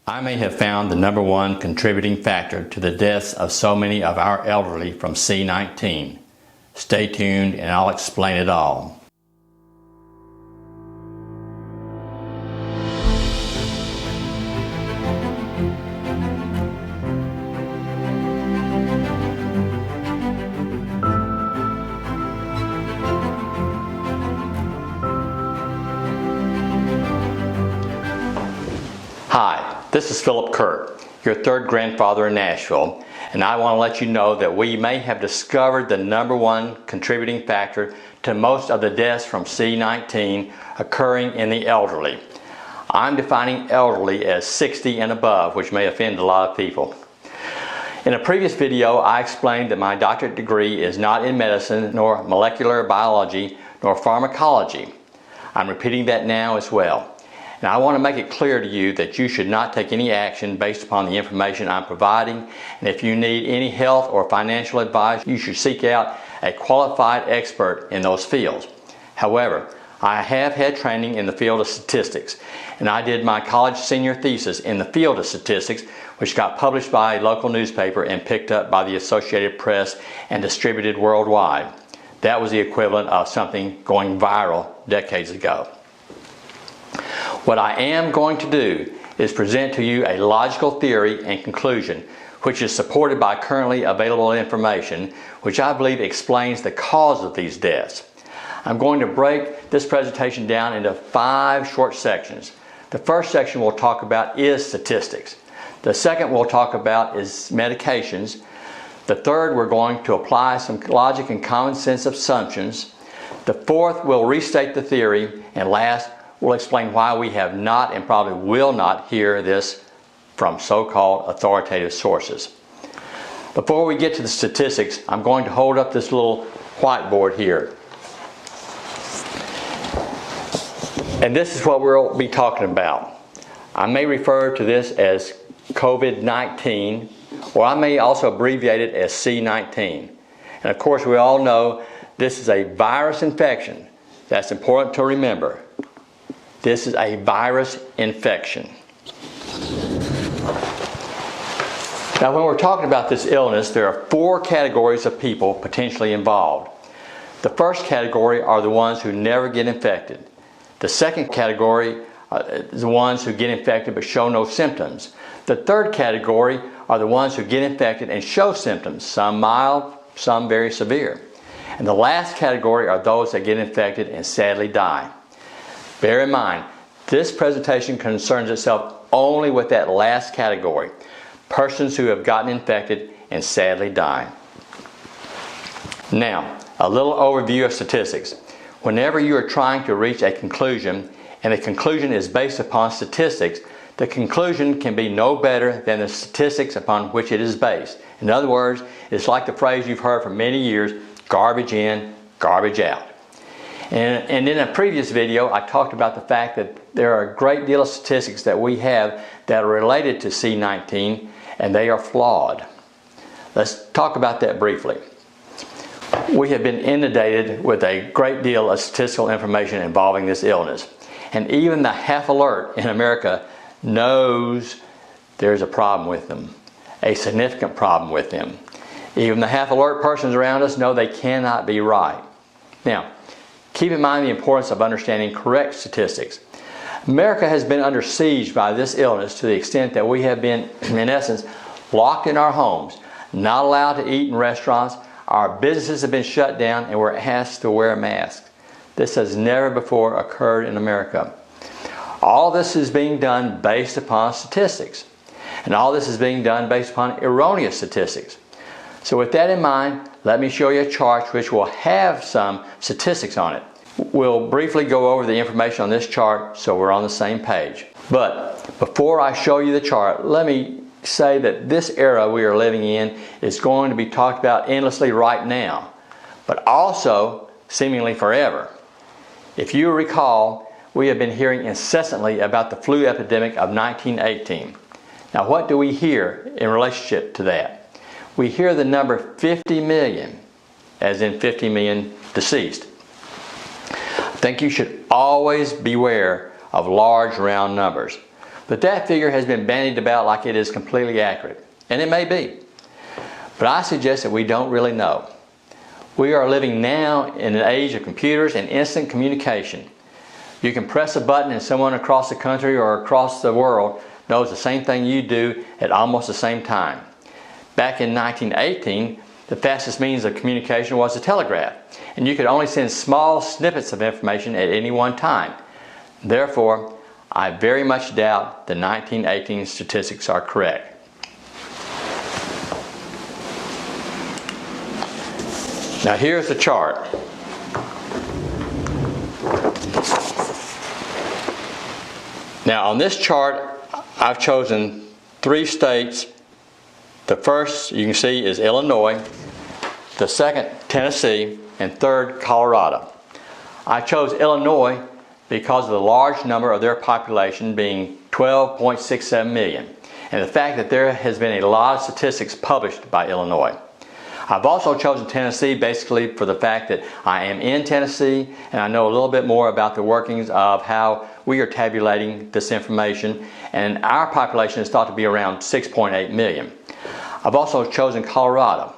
I may have found the number one contributing factor to the deaths of so many of our elderly from C-19. Stay tuned and I'll explain it all. Hi, this is Philip Kurt, your third grandfather in Nashville, and I want to let you know that we may have discovered the number one contributing factor to most of the deaths from C-19 occurring in the elderly. I'm defining elderly as 60 and above, which may offend a lot of people. In a previous video, I explained that my doctorate degree is not in medicine, nor molecular biology, nor pharmacology. I'm repeating that now as well. Now I want to make it clear to you that you should not take any action based upon the information I'm providing, and if you need any health or financial advice, you should seek out a qualified expert in those fields. However, I have had training in the field of statistics, and I did my college senior thesis in the field of statistics, which got published by a local newspaper and picked up by the Associated Press and distributed worldwide. That was the equivalent of something going viral decades ago. What I am going to do is present to you a logical theory and conclusion which is supported by currently available information, which I believe explains the cause of these deaths. I'm going to break this presentation down into 5 short sections. The first section we'll talk about is statistics. The second we'll talk about is medications. The third, we're going to apply some logic and common sense assumptions. The fourth, we'll restate the theory. And last, we'll explain why we have not and probably will not hear this from so-called authoritative sources. Before we get to the statistics, I'm going to hold up this little whiteboard here. And this is what we'll be talking about. I may refer to this as COVID-19, or I may also abbreviate it as C-19. And of course, we all know this is a virus infection. That's important to remember. This is a virus infection. Now, when we're talking about this illness, there are 4 categories of people potentially involved. The first category are the ones who never get infected. The second category is the ones who get infected but show no symptoms. The third category are the ones who get infected and show symptoms, some mild, some very severe. And the last category are those that get infected and sadly die. Bear in mind, this presentation concerns itself only with that last category, persons who have gotten infected and sadly die. Now, a little overview of statistics. Whenever you are trying to reach a conclusion, and the conclusion is based upon statistics, the conclusion can be no better than the statistics upon which it is based. In other words, it's like the phrase you've heard for many years, garbage in, garbage out. And in a previous video, I talked about the fact that there are a great deal of statistics that we have that are related to C-19, and they are flawed. Let's talk about that briefly. We have been inundated with a great deal of statistical information involving this illness. And even the half alert in America knows there's a problem with them, a significant problem with them. Even the half alert persons around us know they cannot be right. Now, keep in mind the importance of understanding correct statistics. America has been under siege by this illness to the extent that we have been, in essence, locked in our homes, not allowed to eat in restaurants. Our businesses have been shut down and we're asked to wear masks. This has never before occurred in America. All this is being done based upon statistics. And all this is being done based upon erroneous statistics. So with that in mind, let me show you a chart which will have some statistics on it. We'll briefly go over the information on this chart so we're on the same page. But before I show you the chart, let me say that this era we are living in is going to be talked about endlessly right now, but also seemingly forever. If you recall, we have been hearing incessantly about the flu epidemic of 1918. Now, what do we hear in relationship to that? We hear the number 50 million, as in 50 million deceased. I think you should always beware of large round numbers. But that figure has been bandied about like it is completely accurate, and it may be. But I suggest that we don't really know. We are living now in an age of computers and instant communication. You can press a button and someone across the country or across the world knows the same thing you do at almost the same time. Back in 1918, the fastest means of communication was the telegraph, and you could only send small snippets of information at any one time. Therefore, I very much doubt the 1918 statistics are correct. Now here's the chart. Now on this chart, I've chosen 3 states. The first you can see is Illinois, the second Tennessee, and third Colorado. I chose Illinois because of the large number of their population being 12.67 million, and the fact that there has been a lot of statistics published by Illinois. I've also chosen Tennessee basically for the fact that I am in Tennessee and I know a little bit more about the workings of how we are tabulating this information, and our population is thought to be around 6.8 million. I've also chosen Colorado.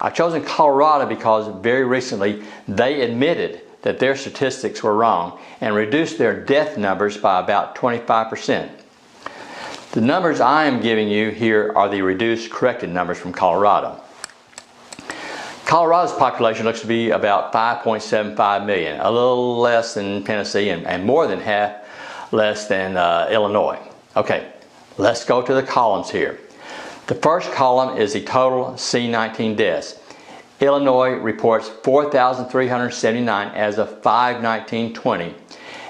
I've chosen Colorado because very recently they admitted that their statistics were wrong and reduced their death numbers by about 25%. The numbers I am giving you here are the reduced corrected numbers from Colorado. Colorado's population looks to be about 5.75 million, a little less than Tennessee and more than half less than Illinois. Okay, let's go to the columns here. The first column is the total C-19 deaths. Illinois reports 4,379 as of 5/19/20,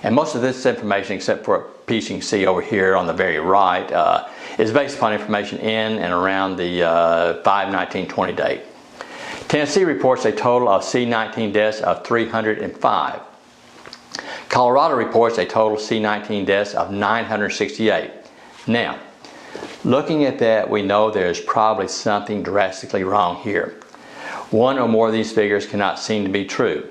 and most of this information, except for a piece you can see over here on the very right, is based upon information in and around the 5/19/20 date. Tennessee reports a total of C-19 deaths of 305. Colorado reports a total C-19 deaths of 968. Now, looking at that, we know there's probably something drastically wrong here. One or more of these figures cannot seem to be true.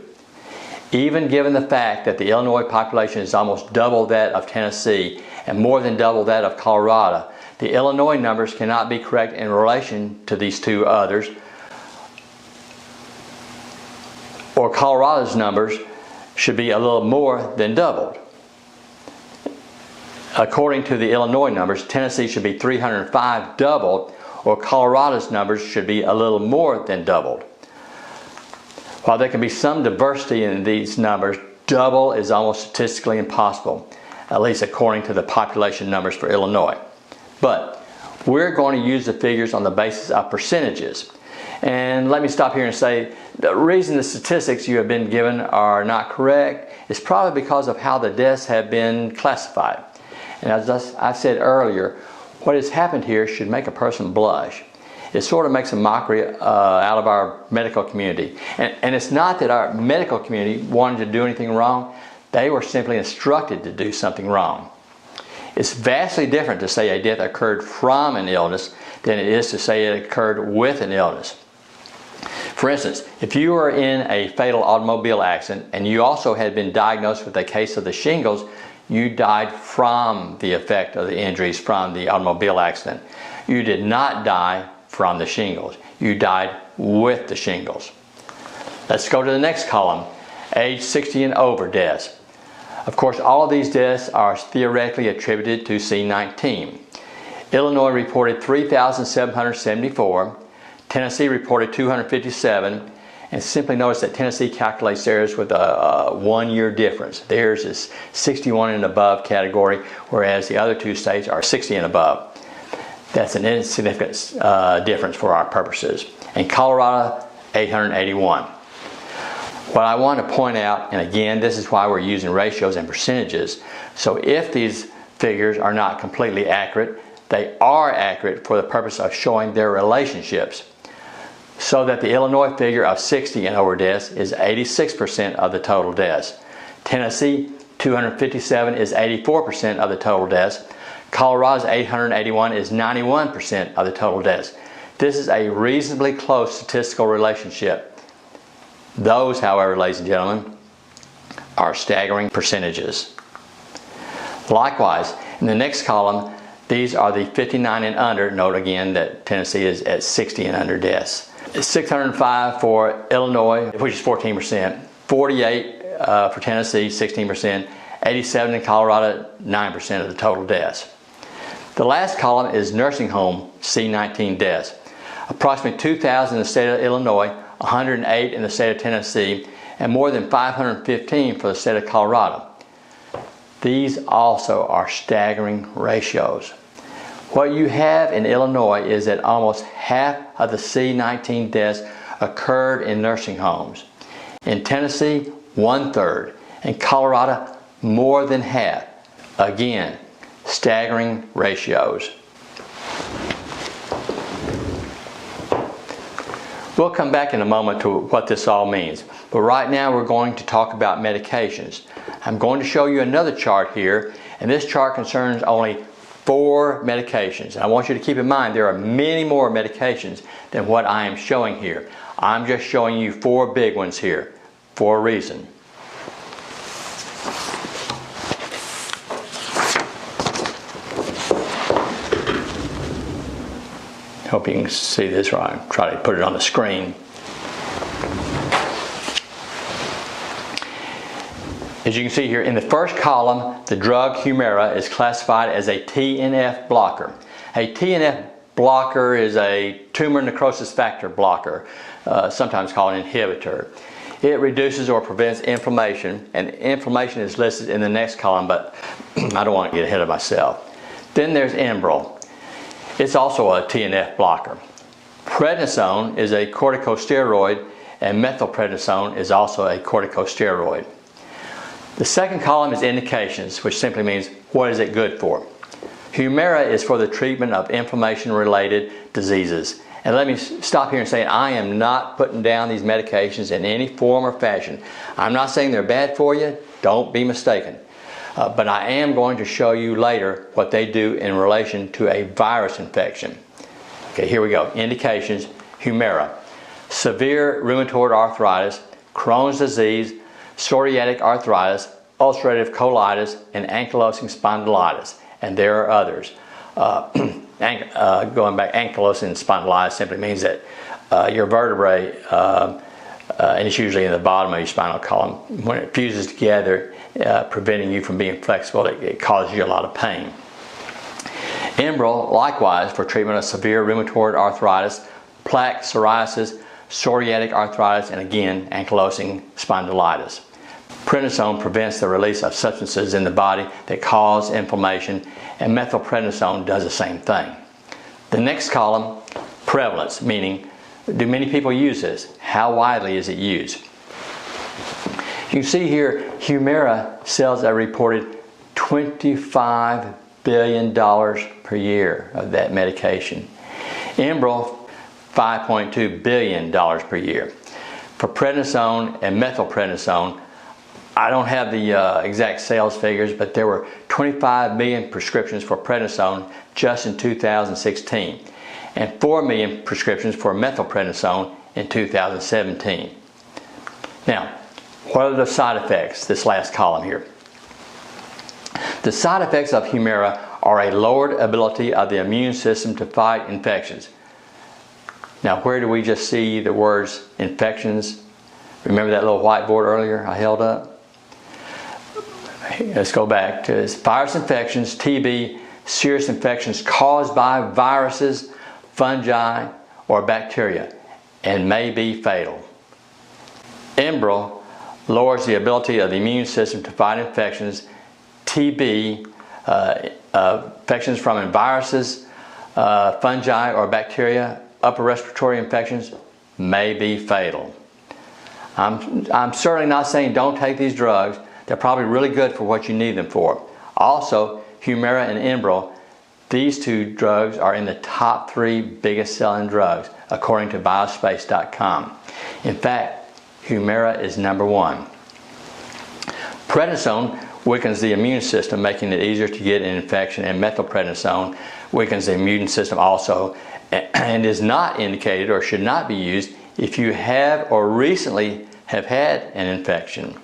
Even given the fact that the Illinois population is almost double that of Tennessee and more than double that of Colorado, the Illinois numbers cannot be correct in relation to these two others, or Colorado's numbers should be a little more than doubled. According to the Illinois numbers, Tennessee should be 305 doubled, or Colorado's numbers should be a little more than doubled. While there can be some diversity in these numbers, double is almost statistically impossible, at least according to the population numbers for Illinois. But we're going to use the figures on the basis of percentages. And let me stop here and say the reason the statistics you have been given are not correct is probably because of how the deaths have been classified. And as I said earlier, what has happened here should make a person blush. It sort of makes a mockery out of our medical community. And it's not that our medical community wanted to do anything wrong. They were simply instructed to do something wrong. It's vastly different to say a death occurred from an illness than it is to say it occurred with an illness. For instance, if you were in a fatal automobile accident and you also had been diagnosed with a case of the shingles, you died from the effect of the injuries from the automobile accident. You did not die from the shingles. You died with the shingles. Let's go to the next column, age 60 and over deaths. Of course, all of these deaths are theoretically attributed to C-19. Illinois reported 3,774, Tennessee reported 257, and simply notice that Tennessee calculates theirs with a 1-year difference. Theirs is 61 and above category, whereas the other two states are 60 and above. That's an insignificant difference for our purposes. And Colorado, 881. What I want to point out, and again, this is why we're using ratios and percentages, so if these figures are not completely accurate, they are accurate for the purpose of showing their relationships. So that the Illinois figure of 60 and over deaths is 86% of the total deaths. Tennessee, 257 is 84% of the total deaths. Colorado's 881 is 91% of the total deaths. This is a reasonably close statistical relationship. Those, however, ladies and gentlemen, are staggering percentages. Likewise, In the next column, these are the 59 and under. Note again that Tennessee is at 60 and under deaths. 605 for Illinois, which is 14%. 48 for Tennessee, 16%. 87 in Colorado, 9% of the total deaths. The last column is nursing home C-19 deaths. Approximately 2,000 in the state of Illinois, 108 in the state of Tennessee, and more than 515 for the state of Colorado. These also are staggering ratios. What you have in Illinois is that almost half of the C-19 deaths occurred in nursing homes. In Tennessee, 1/3. In Colorado, more than half. Again, staggering ratios. We'll come back in a moment to what this all means, but right now we're going to talk about medications. I'm going to show you another chart here, and this chart concerns only 4 medications. And I want you to keep in mind there are many more medications than what I am showing here. I'm just showing you 4 big ones here for a reason. Hope you can see this right. Try to put it on the screen. As you can see here, in the first column, the drug Humira is classified as a TNF blocker. A TNF blocker is a tumor necrosis factor blocker, sometimes called an inhibitor. It reduces or prevents inflammation, and inflammation is listed in the next column, but I don't want to get ahead of myself. Then there's Enbrel. It's also a TNF blocker. Prednisone is a corticosteroid, and methylprednisolone is also a corticosteroid. The second column is indications, which simply means what is it good for. Humira is for the treatment of inflammation-related diseases. And let me stop here and say I am not putting down these medications in any form or fashion. I'm not saying they're bad for you, don't be mistaken. But I am going to show you later what they do in relation to a virus infection. Okay, here we go. Indications, Humira. Severe rheumatoid arthritis, Crohn's disease, psoriatic arthritis, ulcerative colitis, and ankylosing spondylitis. And there are others. Going back, ankylosing spondylitis simply means that your vertebrae, and it's usually in the bottom of your spinal column, when it fuses together, preventing you from being flexible, it causes you a lot of pain. Enbrel, likewise, for treatment of severe rheumatoid arthritis, plaque psoriasis, psoriatic arthritis, and again, ankylosing spondylitis. Prednisone prevents the release of substances in the body that cause inflammation, and methylprednisolone does the same thing. The next column, prevalence, meaning do many people use this? How widely is it used? You can see here, Humira sells a reported $25 billion per year of that medication. Enbrel, $5.2 billion per year. For prednisone and methylprednisolone, I don't have the exact sales figures, but there were 25 million prescriptions for prednisone just in 2016, and 4 million prescriptions for methylprednisolone in 2017. Now, what are the side effects, this last column here? The side effects of Humira are a lowered ability of the immune system to fight infections. Now, where do we just see the words infections? Remember that little whiteboard earlier I held up? Let's go back to this. Virus infections, TB, serious infections caused by viruses, fungi, or bacteria, and may be fatal. Enbrel lowers the ability of the immune system to fight infections. TB, infections from viruses, fungi, or bacteria, upper respiratory infections may be fatal. I'm certainly not saying don't take these drugs. They're probably really good for what you need them for. Also, Humira and Enbrel, these 2 drugs are in the top 3 biggest selling drugs according to biospace.com. In fact, Humira is number 1. Prednisone weakens the immune system, making it easier to get an infection, and methylprednisolone weakens the immune system also, and is not indicated or should not be used if you have or recently have had an infection.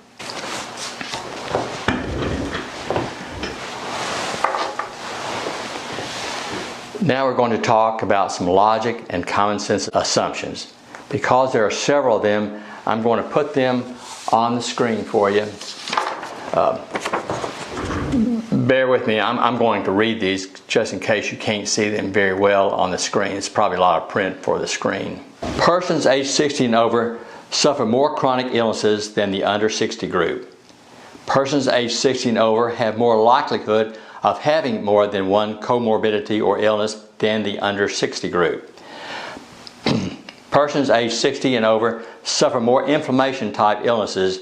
Now we're going to talk about some logic and common sense assumptions. Because there are several of them, I'm going to put them on the screen for you. Bear with me, I'm going to read these just in case you can't see them very well on the screen. It's probably a lot of print for the screen. Persons age 60 and over suffer more chronic illnesses than the under 60 group. Persons age 60 and over have more likelihood of having more than one comorbidity or illness than the under 60 group. Persons age 60 and over suffer more inflammation type illnesses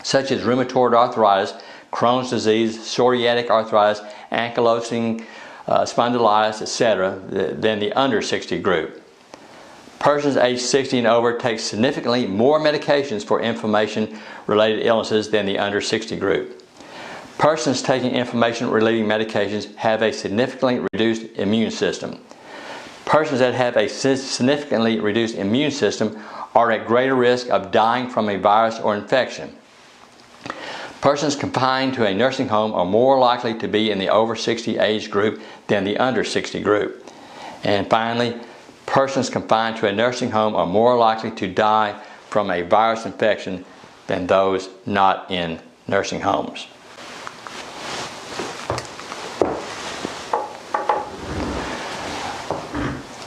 such as rheumatoid arthritis, Crohn's disease, psoriatic arthritis, ankylosing spondylitis, etc. than the under 60 group. Persons age 60 and over take significantly more medications for inflammation-related illnesses than the under 60 group. Persons taking inflammation-related medications have a significantly reduced immune system. Persons that have a significantly reduced immune system are at greater risk of dying from a virus or infection. Persons confined to a nursing home are more likely to be in the over 60 age group than the under 60 group. And finally, persons confined to a nursing home are more likely to die from a virus infection than those not in nursing homes.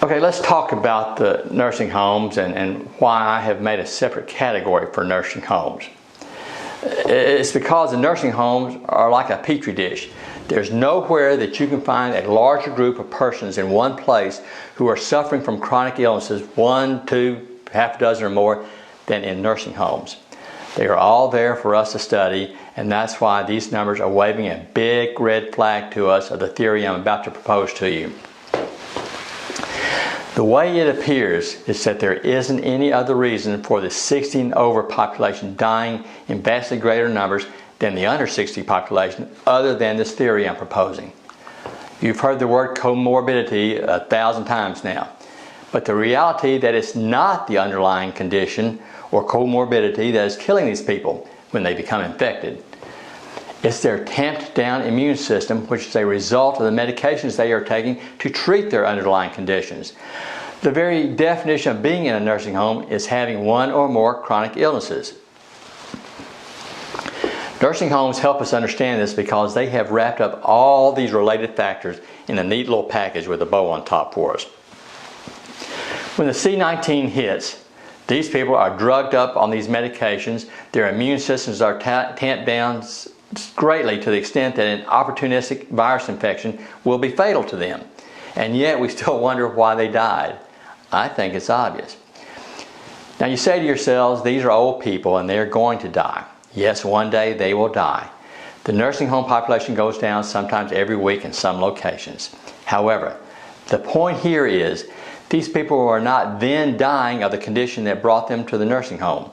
Okay, let's talk about the nursing homes and why I have made a separate category for nursing homes. It's because the nursing homes are like a petri dish. There's nowhere that you can find a larger group of persons in one place who are suffering from chronic illnesses, 1, 2, half a dozen or more, than in nursing homes. They are all there for us to study, and that's why these numbers are waving a big red flag to us of the theory I'm about to propose to you. The way it appears is that there isn't any other reason for the 60 and over population dying in vastly greater numbers than the under 60 population other than this theory I'm proposing. You've heard the word comorbidity 1,000 times now, but the reality that it's not the underlying condition or comorbidity that is killing these people when they become infected. It's their tamped down immune system, which is a result of the medications they are taking to treat their underlying conditions. The very definition of being in a nursing home is having one or more chronic illnesses. Nursing homes help us understand this because they have wrapped up all these related factors in a neat little package with a bow on top for us. When the C-19 hits, these people are drugged up on these medications, their immune systems are tamped down greatly to the extent that an opportunistic virus infection will be fatal to them. And yet we still wonder why they died. I think it's obvious. Now you say to yourselves, these are old people and they're going to die. Yes, one day they will die. The nursing home population goes down sometimes every week in some locations. However, the point here is these people are not then dying of the condition that brought them to the nursing home.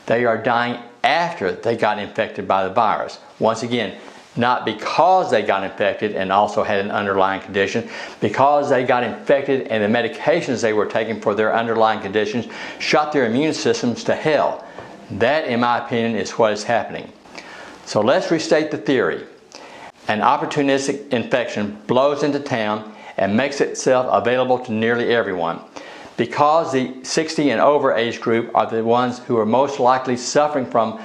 They are dying after they got infected by the virus. Once again, not because they got infected and also had an underlying condition, because they got infected and the medications they were taking for their underlying conditions shot their immune systems to hell. That, in my opinion, is what is happening. So let's restate the theory. An opportunistic infection blows into town and makes itself available to nearly everyone. Because the 60 and over age group are the ones who are most likely suffering from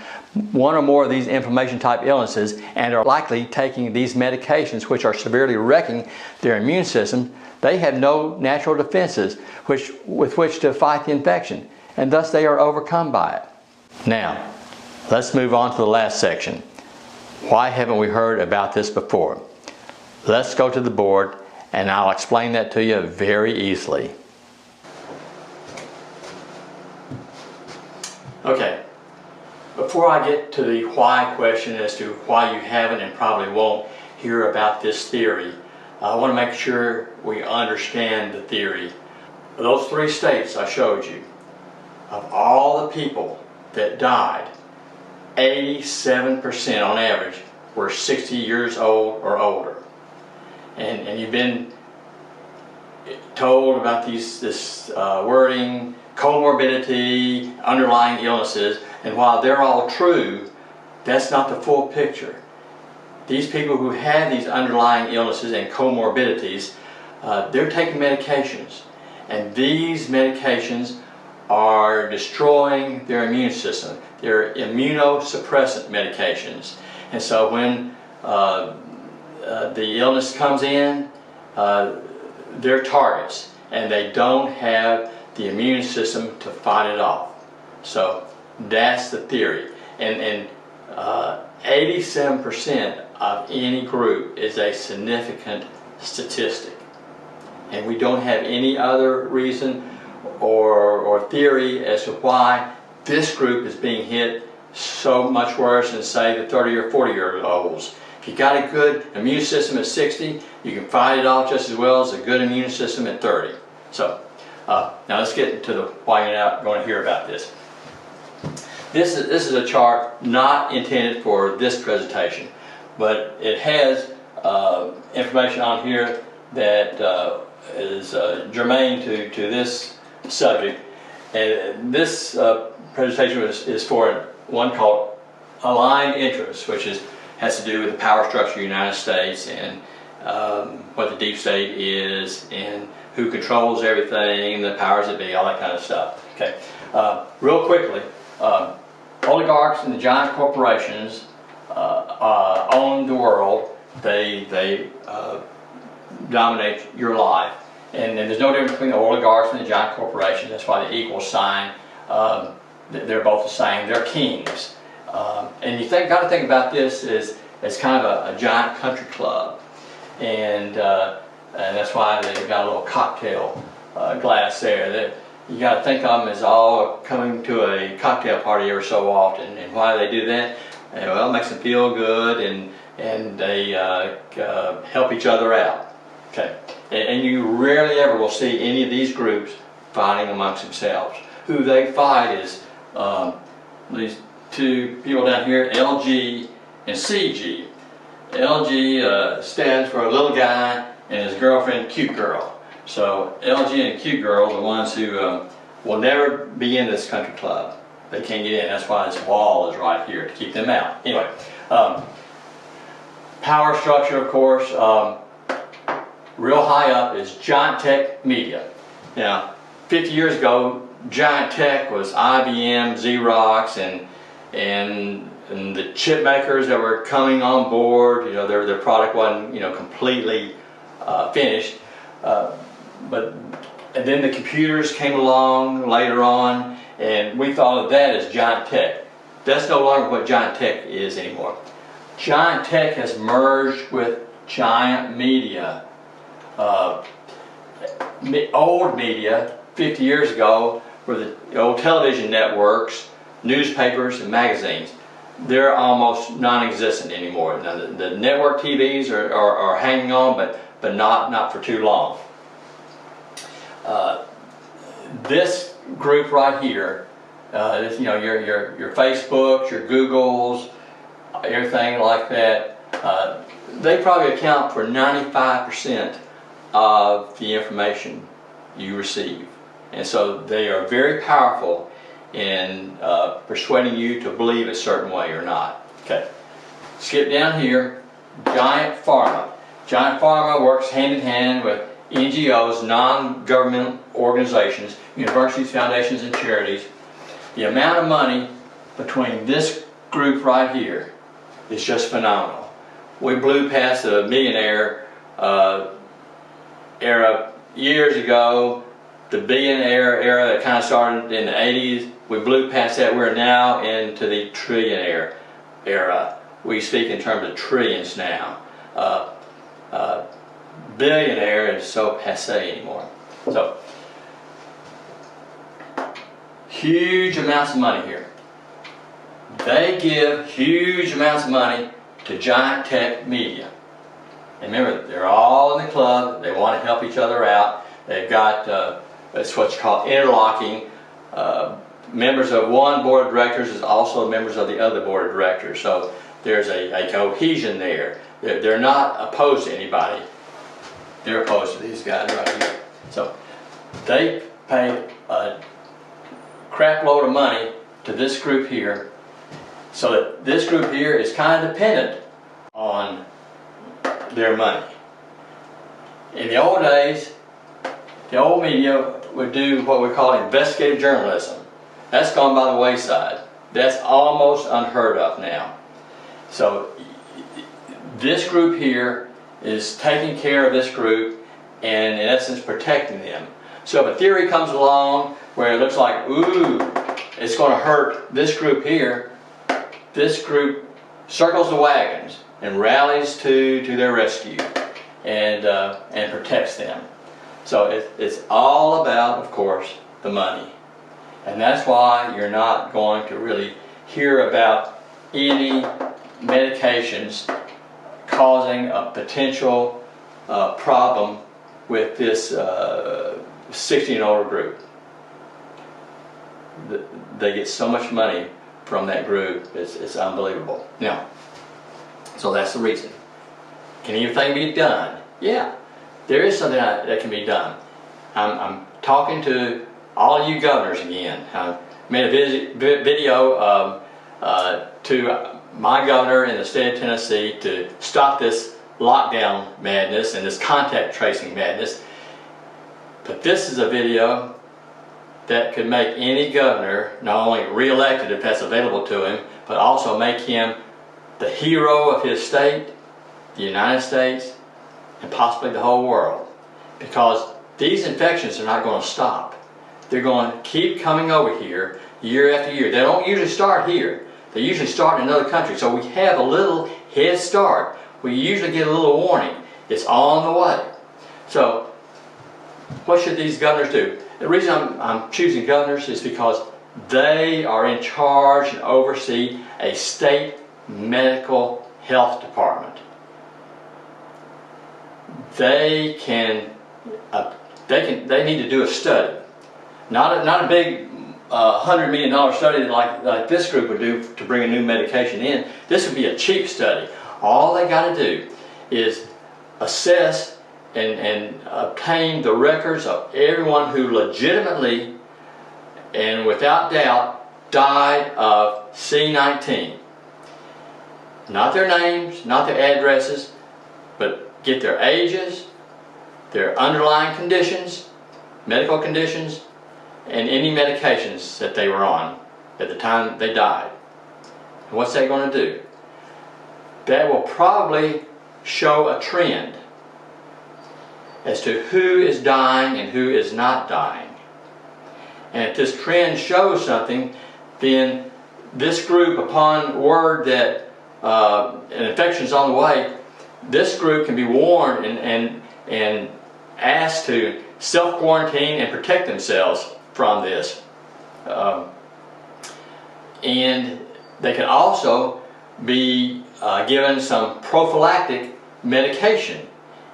one or more of these inflammation type illnesses and are likely taking these medications which are severely wrecking their immune system, they have no natural defenses with which to fight the infection, and thus they are overcome by it. Now, let's move on to the last section. Why haven't we heard about this before? Let's go to the board and I'll explain that to you very easily. Okay, before I get to the why question as to why you haven't and probably won't hear about this theory, I want to make sure we understand the theory. Those 3 states I showed you, of all the people that died, 87% on average were 60 years old or older. And you've been told about this wording, comorbidity, underlying illnesses, and while they're all true, that's not the full picture. These people who have these underlying illnesses and comorbidities they're taking medications, and these medications are destroying their immune system. They're immunosuppressant medications, and so when the illness comes in, they're targets, and they don't have the immune system to fight it off. So that's the theory, and 87% of any group is a significant statistic, and we don't have any other reason or theory as to why this group is being hit so much worse than, say, the 30 or 40-year-olds. If you got a good immune system at 60, you can fight it off just as well as a good immune system at 30. So now let's get to why you're not going to hear about this. This is a chart not intended for this presentation, but it has information on here that is germane to this subject. And this presentation is for one called aligned interests, which has to do with the power structure of the United States and what the deep state is and who controls everything, the powers that be, all that kind of stuff. Okay, real quickly, oligarchs and the giant corporations own the world. They dominate your life, and there's no difference between the oligarchs and the giant corporations. That's why the equal sign. They're both the same. They're kings, and you got to think about this as kind of a giant country club, and that's why they've got a little cocktail glass there. You got to think of them as all coming to a cocktail party every so often. And why do they do that? Well, it makes them feel good, and they help each other out. Okay, and you rarely ever will see any of these groups fighting amongst themselves. Who they fight is these two people down here, LG and CG. LG stands for a little guy and his girlfriend, cute girl. So LG and cute girl are the ones who will never be in this country club. They can't get in. That's why this wall is right here to keep them out. Anyway, power structure, of course. Real high up is giant tech media. Now, 50 years ago, giant tech was IBM, Xerox, and the chip makers that were coming on board. You know, their product wasn't, you know, completely finished. And then the computers came along later on, and we thought of that as giant tech. That's no longer what giant tech is anymore. Giant tech has merged with giant media. Old media, 50 years ago, were the old television networks, newspapers, and magazines. They're almost non-existent anymore. Now, the network TVs are hanging on, but not for too long. This group right here, you know, your Facebooks, your Googles, everything like that, they probably account for 95% of the information you receive. And so they are very powerful in persuading you to believe a certain way or not. Okay, skip down here, giant pharma. Giant pharma works hand in hand with NGOs, non-government organizations, universities, foundations, and charities. The amount of money between this group right here is just phenomenal. We blew past the millionaire era years ago, the billionaire era that kind of started in the 80s. We blew past that. We're now into the trillionaire era. We speak in terms of trillions now. Billionaire is so passé anymore. So, huge amounts of money here. They give huge amounts of money to giant tech media. And remember, they're all in the club. They want to help each other out. They've got, it's what's called interlocking. Members of one board of directors is also members of the other board of directors. So there's a cohesion there. They're not opposed to anybody. They're opposed to these guys right here. So they pay a crap load of money to this group here, so that this group here is kind of dependent on their money. In the old days, the old media would do what we call investigative journalism. That's gone by the wayside. That's almost unheard of now. So this group here is taking care of this group and in essence protecting them. So if a theory comes along where it looks like, ooh, it's going to hurt this group here, this group circles the wagons and rallies to their rescue and protects them. So it's all about, of course, the money. And that's why you're not going to really hear about any medications causing a potential problem with this 60 and older group. They get so much money from that group, it's unbelievable. Now, so that's the reason. Can anything be done? Yeah, there is something that can be done. I'm talking to all you governors again. I made a video to my governor in the state of Tennessee to stop this lockdown madness and this contact tracing madness. But this is a video that could make any governor not only re-elected if that's available to him, but also make him the hero of his state, the United States, and possibly the whole world. Because these infections are not going to stop. They're going to keep coming over here year after year. They don't usually start here. They usually start in another country. So we have a little head start. We usually get a little warning. It's on the way. So what should these governors do? The reason I'm choosing governors is because they are in charge and oversee a state medical health department. They need to do a study, not a big $100 million study like this group would do to bring a new medication in. This would be a cheap study. All they got to do is assess and obtain the records of everyone who legitimately and without doubt died of C-19. Not their names, not their addresses, but get their ages, their underlying conditions, medical conditions, and any medications that they were on at the time they died. And what's that going to do? That will probably show a trend as to who is dying and who is not dying. And if this trend shows something, then this group, upon word that an infection is on the way, this group can be warned and asked to self-quarantine and protect themselves from this. And they can also be given some prophylactic medication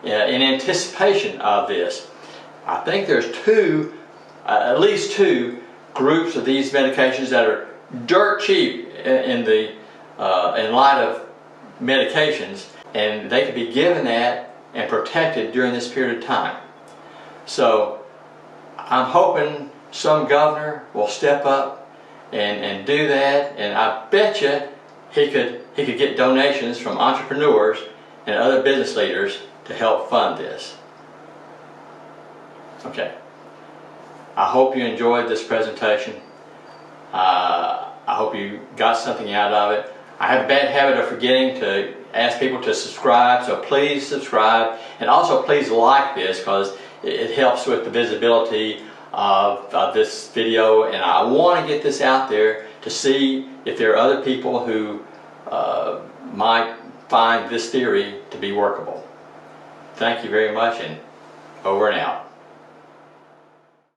in anticipation of this. I think there's at least two groups of these medications that are dirt cheap in light of medications, and they could be given that and protected during this period of time. So I'm hoping some governor will step up and do that, and I bet you he could get donations from entrepreneurs and other business leaders to help fund this. Okay. I hope you enjoyed this presentation. I hope you got something out of it. I have a bad habit of forgetting to ask people to subscribe, so please subscribe, and also please like this because it helps with the visibility of this video, and I want to get this out there to see if there are other people who might find this theory to be workable. Thank you very much, and over and out.